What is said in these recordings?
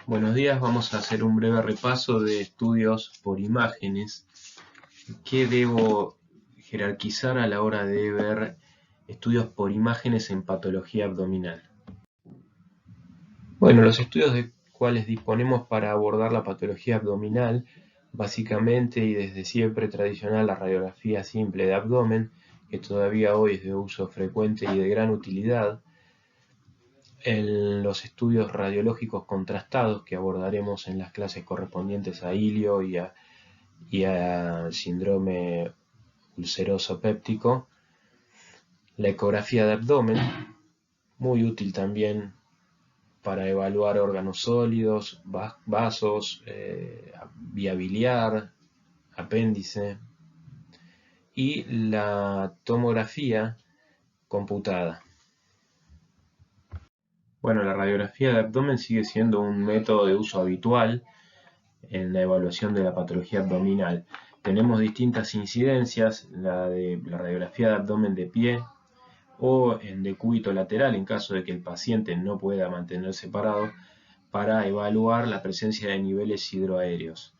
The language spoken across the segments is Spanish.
Buenos días, vamos a hacer un breve repaso de estudios por imágenes. ¿Qué debo jerarquizar a la hora de ver estudios por imágenes en patología abdominal? Bueno, los estudios de cuales disponemos para abordar la patología abdominal, básicamente y desde siempre tradicional, la radiografía simple de abdomen, que todavía hoy es de uso frecuente y de gran utilidad. En los estudios radiológicos contrastados que abordaremos en las clases correspondientes a ilio y a síndrome ulceroso péptico. La ecografía de abdomen, muy útil también para evaluar órganos sólidos, vasos, vía biliar, apéndice. Y la tomografía computada. Bueno, la radiografía de abdomen sigue siendo un método de uso habitual en la evaluación de la patología abdominal. Tenemos distintas incidencias, la de la radiografía de abdomen de pie o en decúbito lateral en caso de que el paciente no pueda mantenerse parado, para evaluar la presencia de niveles hidroaéreos.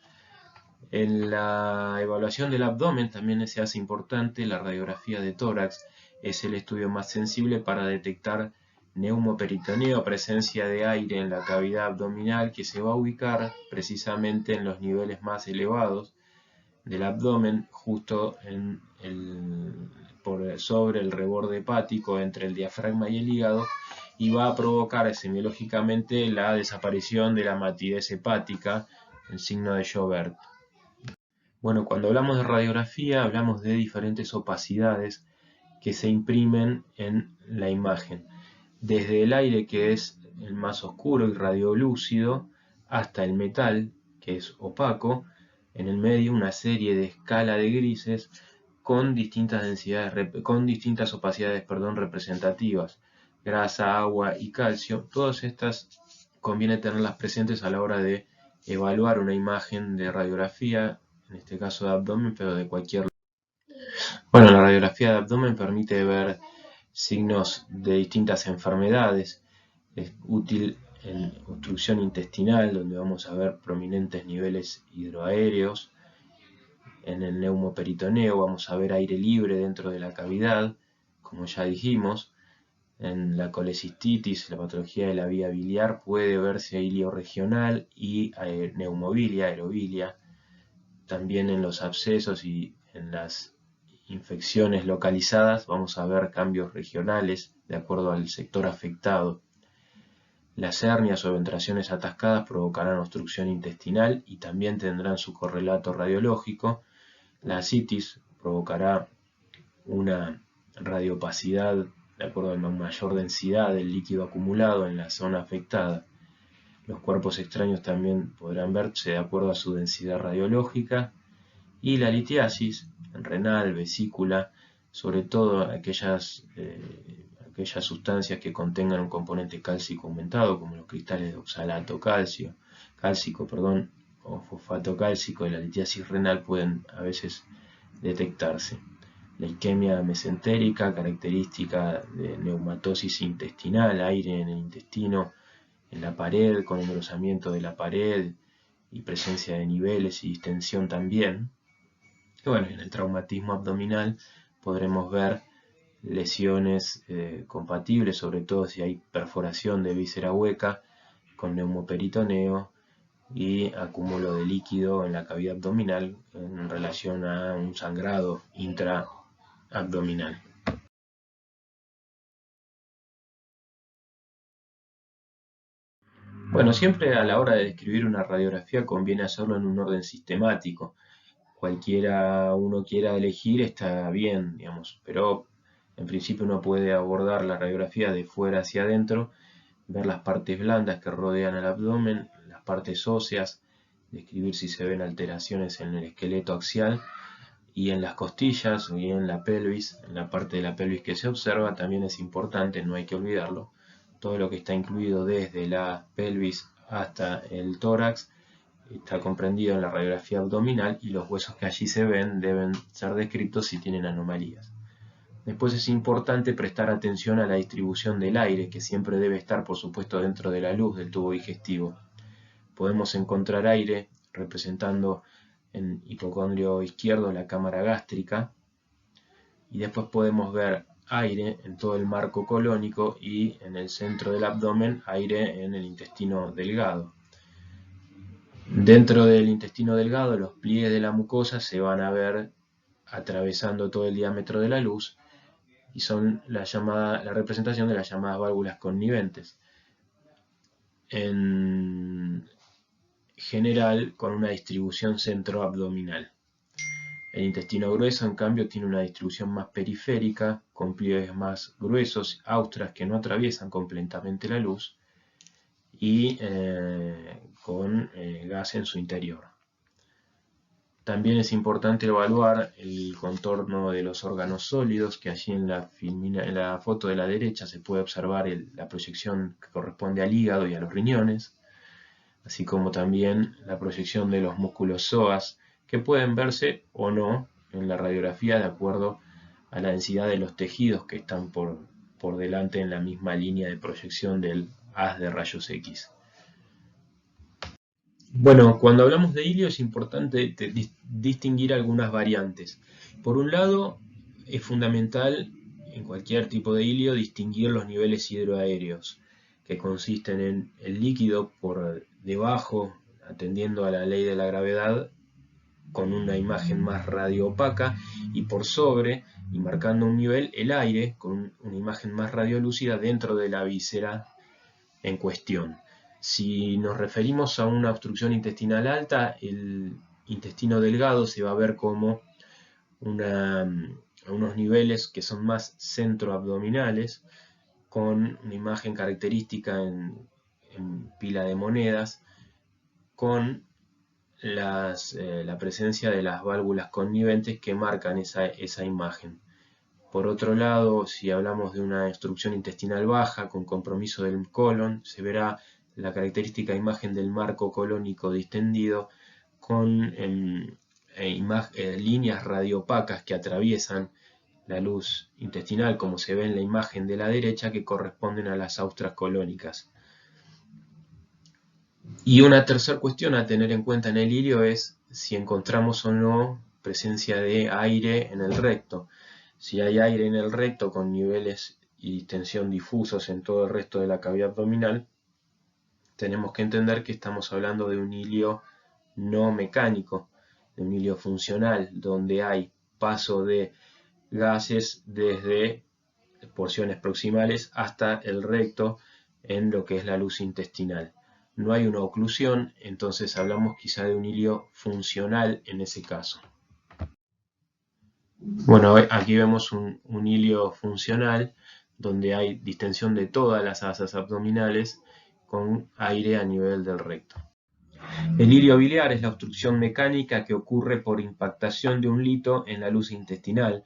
En la evaluación del abdomen también se hace importante la radiografía de tórax. Es el estudio más sensible para detectar neumoperitoneo, presencia de aire en la cavidad abdominal, que se va a ubicar precisamente en los niveles más elevados del abdomen, justo sobre el reborde hepático entre el diafragma y el hígado, y va a provocar semiológicamente la desaparición de la matidez hepática, el signo de Joubert. Bueno, cuando hablamos de radiografía hablamos de diferentes opacidades que se imprimen en la imagen. Desde el aire, que es el más oscuro y radiolúcido, hasta el metal, que es opaco, en el medio una serie de escala de grises con distintas opacidades, representativas, grasa, agua y calcio. Todas estas conviene tenerlas presentes a la hora de evaluar una imagen de radiografía, en este caso de abdomen, pero de cualquier. Bueno, la radiografía de abdomen permite ver signos de distintas enfermedades. Es útil en obstrucción intestinal, donde vamos a ver prominentes niveles hidroaéreos. En el neumoperitoneo vamos a ver aire libre dentro de la cavidad, como ya dijimos. En la colecistitis, la patología de la vía biliar, puede verse ilio regional y neumobilia, aerobilia. También en los abscesos y en las infecciones localizadas vamos a ver cambios regionales de acuerdo al sector afectado. Las hernias o ventraciones atascadas provocarán obstrucción intestinal y también tendrán su correlato radiológico. La ascitis provocará una radiopacidad de acuerdo a la mayor densidad del líquido acumulado en la zona afectada. Los cuerpos extraños también podrán verse de acuerdo a su densidad radiológica. Y la litiasis renal, vesícula, sobre todo aquellas sustancias que contengan un componente cálcico aumentado, como los cristales de oxalato cálcico, o fosfato cálcico, y la litiasis renal pueden a veces detectarse. La isquemia mesentérica, característica de neumatosis intestinal, aire en el intestino, en la pared, con engrosamiento de la pared y presencia de niveles y distensión también. Y bueno, en el traumatismo abdominal podremos ver lesiones compatibles, sobre todo si hay perforación de víscera hueca con neumoperitoneo y acúmulo de líquido en la cavidad abdominal en relación a un sangrado intraabdominal. Bueno, siempre a la hora de describir una radiografía conviene hacerlo en un orden sistemático. Cualquiera uno quiera elegir está bien, digamos, pero en principio uno puede abordar la radiografía de fuera hacia adentro, ver las partes blandas que rodean el abdomen, las partes óseas, describir si se ven alteraciones en el esqueleto axial y en las costillas y en la pelvis. En la parte de la pelvis que se observa también es importante, no hay que olvidarlo, todo lo que está incluido desde la pelvis hasta el tórax está comprendido en la radiografía abdominal, y los huesos que allí se ven deben ser descritos si tienen anomalías. Después es importante prestar atención a la distribución del aire, que siempre debe estar, por supuesto, dentro de la luz del tubo digestivo. podemos encontrar aire representando en hipocondrio izquierdo la cámara gástrica, y después podemos ver aire en todo el marco colónico y en el centro del abdomen aire en el intestino delgado. Dentro del intestino delgado, los pliegues de la mucosa se van a ver atravesando todo el diámetro de la luz y son la representación de las llamadas válvulas conniventes. En general, con una distribución centroabdominal. El intestino grueso, en cambio, tiene una distribución más periférica, con pliegues más gruesos, austras que no atraviesan completamente la luz, y con gas en su interior. También es importante evaluar el contorno de los órganos sólidos, que allí en la foto de la derecha se puede observar la proyección que corresponde al hígado y a los riñones, así como también la proyección de los músculos psoas, que pueden verse o no en la radiografía de acuerdo a la densidad de los tejidos que están por delante en la misma línea de proyección del haz de rayos X. Bueno, cuando hablamos de hilio es importante distinguir algunas variantes. Por un lado, es fundamental en cualquier tipo de hilio distinguir los niveles hidroaéreos, que consisten en el líquido por debajo, atendiendo a la ley de la gravedad, con una imagen más radioopaca, y por sobre, y marcando un nivel, el aire, con una imagen más radiolúcida dentro de la víscera en cuestión. Si nos referimos a una obstrucción intestinal alta, el intestino delgado se va a ver como unos niveles que son más centroabdominales, con una imagen característica en pila de monedas, con la presencia de las válvulas conniventes que marcan esa imagen. Por otro lado, si hablamos de una obstrucción intestinal baja con compromiso del colon, se verá la característica imagen del marco colónico distendido con líneas radiopacas que atraviesan la luz intestinal, como se ve en la imagen de la derecha, que corresponden a las austras colónicas. Y una tercera cuestión a tener en cuenta en el hilio es si encontramos o no presencia de aire en el recto. Si hay aire en el recto con niveles y distensión difusos en todo el resto de la cavidad abdominal, tenemos que entender que estamos hablando de un hilio no mecánico, de un hilio funcional, donde hay paso de gases desde porciones proximales hasta el recto en lo que es la luz intestinal. No hay una oclusión, entonces hablamos quizá de un hilio funcional en ese caso. Bueno, aquí vemos un hilio funcional donde hay distensión de todas las asas abdominales con aire a nivel del recto. El hilio biliar es la obstrucción mecánica que ocurre por impactación de un lito en la luz intestinal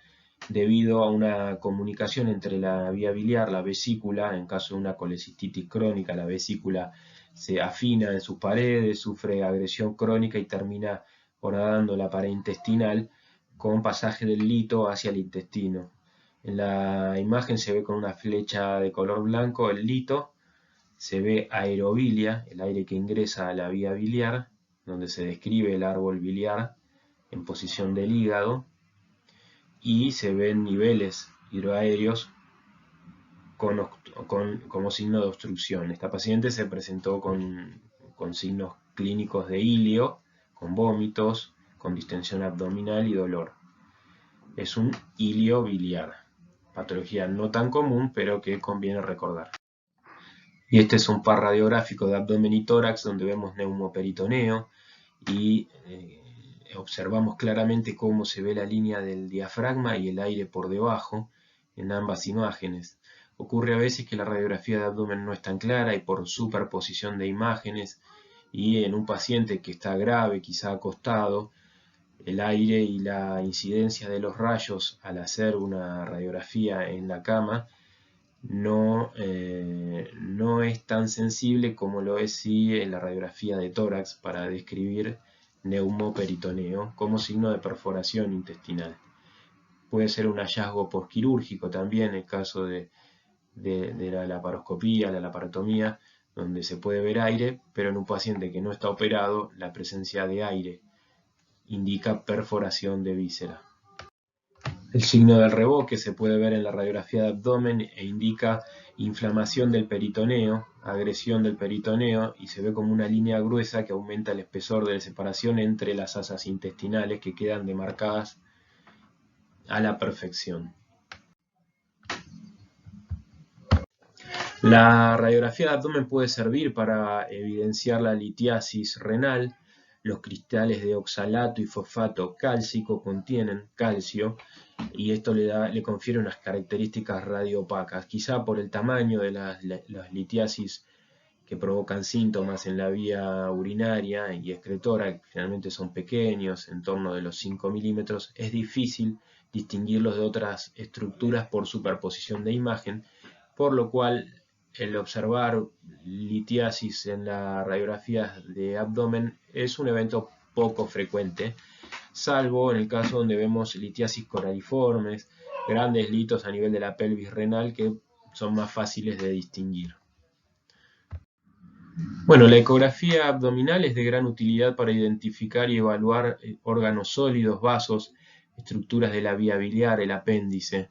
debido a una comunicación entre la vía biliar, la vesícula. En caso de una colecistitis crónica, la vesícula se afina en sus paredes, sufre agresión crónica y termina horadando la pared intestinal con pasaje del lito hacia el intestino. En la imagen se ve con una flecha de color blanco el lito, se ve aerobilia, el aire que ingresa a la vía biliar, donde se describe el árbol biliar en posición del hígado, y se ven niveles hidroaéreos como signo de obstrucción. Esta paciente se presentó con signos clínicos de hilio, con vómitos, con distensión abdominal y dolor. Es un hilio biliar, patología no tan común, pero que conviene recordar. Y este es un par radiográfico de abdomen y tórax donde vemos neumoperitoneo y observamos claramente cómo se ve la línea del diafragma y el aire por debajo en ambas imágenes. Ocurre a veces que la radiografía de abdomen no es tan clara y por superposición de imágenes, y en un paciente que está grave, quizá acostado, el aire y la incidencia de los rayos al hacer una radiografía en la cama no es tan sensible como lo es si en la radiografía de tórax para describir neumoperitoneo como signo de perforación intestinal. Puede ser un hallazgo postquirúrgico también en el caso de la laparoscopía, la laparotomía, donde se puede ver aire, pero en un paciente que no está operado, la presencia de aire indica perforación de víscera. El signo del revoque se puede ver en la radiografía de abdomen e indica inflamación del peritoneo, agresión del peritoneo, y se ve como una línea gruesa que aumenta el espesor de la separación entre las asas intestinales que quedan demarcadas a la perfección. La radiografía de abdomen puede servir para evidenciar la litiasis renal. Los cristales de oxalato y fosfato cálcico contienen calcio y esto le confiere unas características radioopacas, quizá por el tamaño de las litiasis que provocan síntomas en la vía urinaria y excretora, que generalmente son pequeños, en torno de los 5 milímetros, es difícil distinguirlos de otras estructuras por superposición de imagen, por lo cual el observar litiasis en la radiografía de abdomen es un evento poco frecuente, salvo en el caso donde vemos litiasis coraliformes, grandes litos a nivel de la pelvis renal que son más fáciles de distinguir. Bueno, la ecografía abdominal es de gran utilidad para identificar y evaluar órganos sólidos, vasos, estructuras de la vía biliar, el apéndice,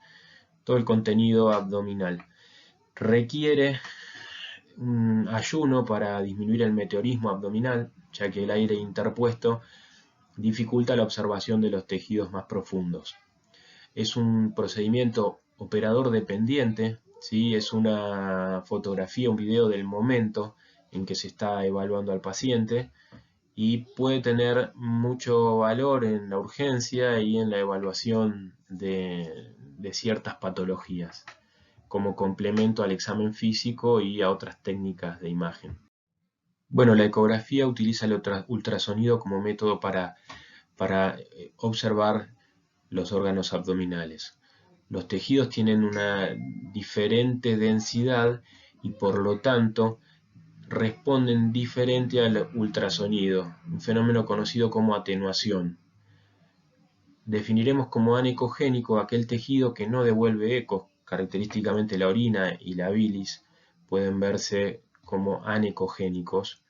todo el contenido abdominal. Requiere un ayuno para disminuir el meteorismo abdominal, ya que el aire interpuesto dificulta la observación de los tejidos más profundos. Es un procedimiento operador dependiente, ¿sí? Es una fotografía, un video del momento en que se está evaluando al paciente y puede tener mucho valor en la urgencia y en la evaluación de ciertas patologías, como complemento al examen físico y a otras técnicas de imagen. Bueno, la ecografía utiliza el ultrasonido como método para observar los órganos abdominales. Los tejidos tienen una diferente densidad y por lo tanto responden diferente al ultrasonido, un fenómeno conocido como atenuación. Definiremos como anecogénico aquel tejido que no devuelve ecos. Característicamente la orina y la bilis pueden verse como anecogénicos.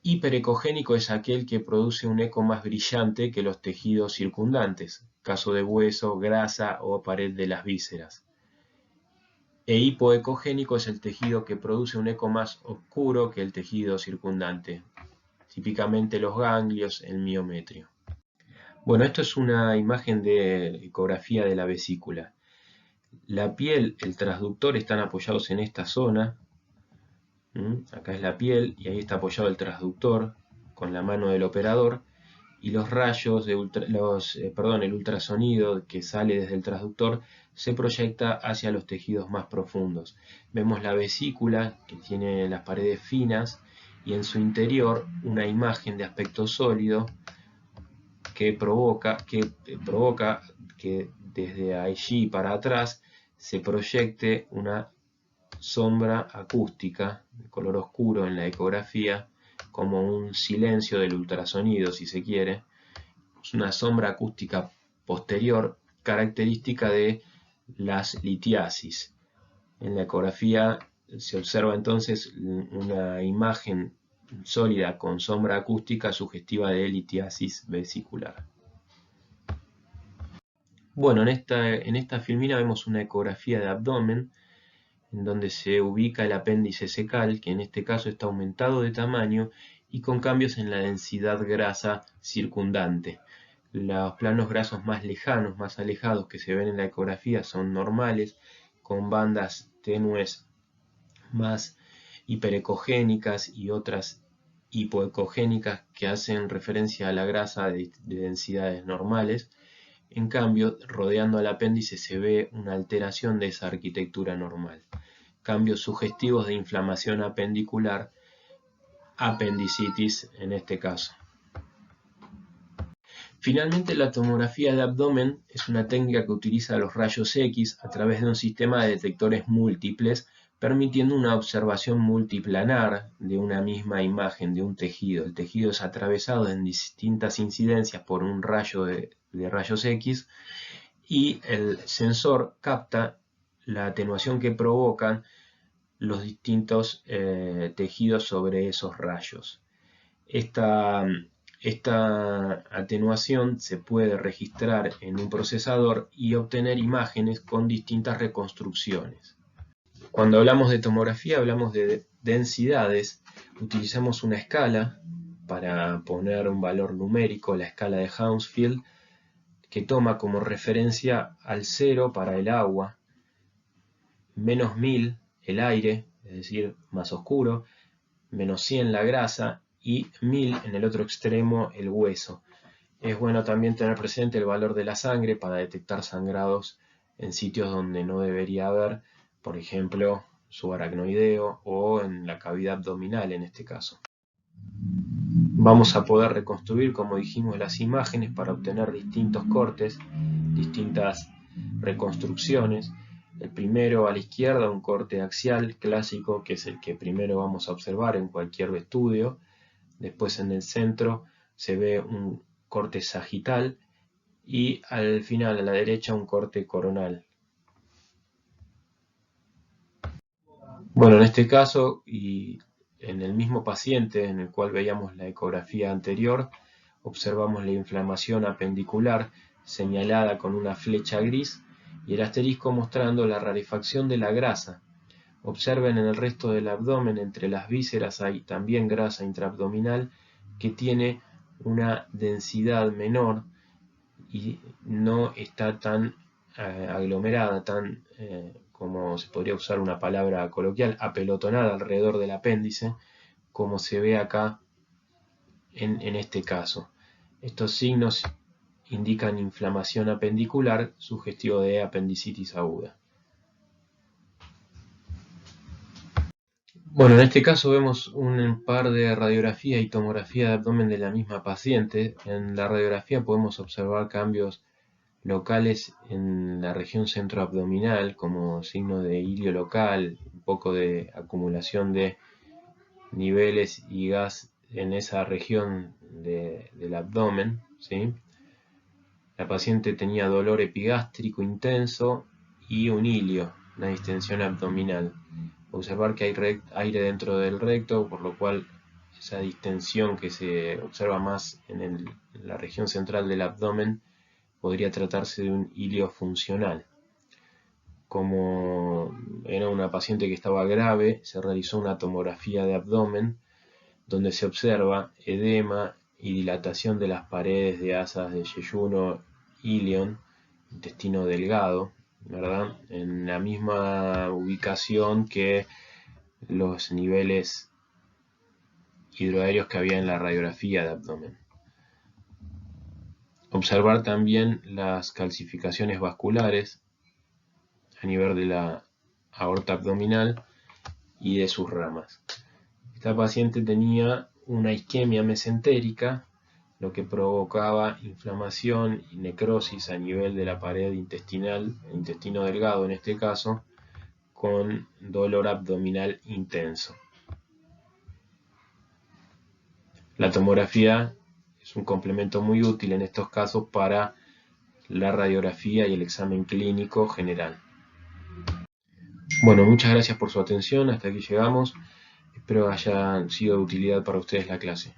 Hiperecogénico es aquel que produce un eco más brillante que los tejidos circundantes, caso de hueso, grasa o pared de las vísceras. E hipoecogénico es el tejido que produce un eco más oscuro que el tejido circundante, típicamente los ganglios, el miometrio. Bueno, esto es una imagen de ecografía de la vesícula. La piel, el transductor están apoyados en esta zona. Acá es la piel y ahí está apoyado el transductor con la mano del operador y los rayos, el ultrasonido que sale desde el transductor se proyecta hacia los tejidos más profundos. Vemos la vesícula que tiene las paredes finas y en su interior una imagen de aspecto sólido que provoca que desde allí para atrás se proyecte una sombra acústica de color oscuro en la ecografía, como un silencio del ultrasonido, si se quiere. Es una sombra acústica posterior característica de las litiasis. En la ecografía se observa entonces una imagen sólida con sombra acústica sugestiva de litiasis vesicular. Bueno, en esta filmina vemos una ecografía de abdomen en donde se ubica el apéndice secal, que en este caso está aumentado de tamaño y con cambios en la densidad grasa circundante. Los planos grasos más lejanos, más alejados que se ven en la ecografía son normales, con bandas tenues más hiperecogénicas y otras hipoecogénicas que hacen referencia a la grasa de densidades normales. En cambio, rodeando al apéndice se ve una alteración de esa arquitectura normal. Cambios sugestivos de inflamación apendicular, apendicitis en este caso. Finalmente, la tomografía de abdomen es una técnica que utiliza los rayos X a través de un sistema de detectores múltiples, permitiendo una observación multiplanar de una misma imagen de un tejido. El tejido es atravesado en distintas incidencias por un rayo de rayos X y el sensor capta la atenuación que provocan los distintos tejidos sobre esos rayos. Esta atenuación se puede registrar en un procesador y obtener imágenes con distintas reconstrucciones. Cuando hablamos de tomografía hablamos de densidades. Utilizamos una escala para poner un valor numérico, la escala de Hounsfield, que toma como referencia al 0 para el agua, menos 1000 el aire, es decir, más oscuro, menos 100 la grasa y 1000 en el otro extremo el hueso. Es bueno también tener presente el valor de la sangre para detectar sangrados en sitios donde no debería haber, por ejemplo, subaracnoideo o en la cavidad abdominal en este caso. Vamos a poder reconstruir, como dijimos, las imágenes para obtener distintos cortes, distintas reconstrucciones. El primero a la izquierda, un corte axial clásico, que es el que primero vamos a observar en cualquier estudio. Después en el centro se ve un corte sagital y al final a la derecha un corte coronal. Bueno, en este caso y en el mismo paciente en el cual veíamos la ecografía anterior, observamos la inflamación apendicular señalada con una flecha gris y el asterisco mostrando la rarefacción de la grasa. Observen en el resto del abdomen, entre las vísceras hay también grasa intraabdominal que tiene una densidad menor y no está tan aglomerada, tan, como se podría usar una palabra coloquial, apelotonada alrededor del apéndice, como se ve acá en este caso. Estos signos indican inflamación apendicular sugestivo de apendicitis aguda. Bueno, en este caso vemos un par de radiografía y tomografía de abdomen de la misma paciente. En la radiografía podemos observar cambios locales en la región centroabdominal como signo de ilio local, un poco de acumulación de niveles y gas en esa región del abdomen, ¿sí? La paciente tenía dolor epigástrico intenso y un ilio, una distensión abdominal. Observar que hay aire dentro del recto, por lo cual esa distensión que se observa más en la región central del abdomen podría tratarse de un ilio funcional. Como era una paciente que estaba grave, se realizó una tomografía de abdomen donde se observa edema y dilatación de las paredes de asas de yeyuno ilion, intestino delgado, ¿verdad? En la misma ubicación que los niveles hidroaéreos que había en la radiografía de abdomen. Observar también las calcificaciones vasculares a nivel de la aorta abdominal y de sus ramas. Esta paciente tenía una isquemia mesentérica, lo que provocaba inflamación y necrosis a nivel de la pared intestinal, el intestino delgado en este caso, con dolor abdominal intenso. La tomografía es un complemento muy útil en estos casos para la radiografía y el examen clínico general. Bueno, muchas gracias por su atención, hasta aquí llegamos. Espero haya sido de utilidad para ustedes la clase.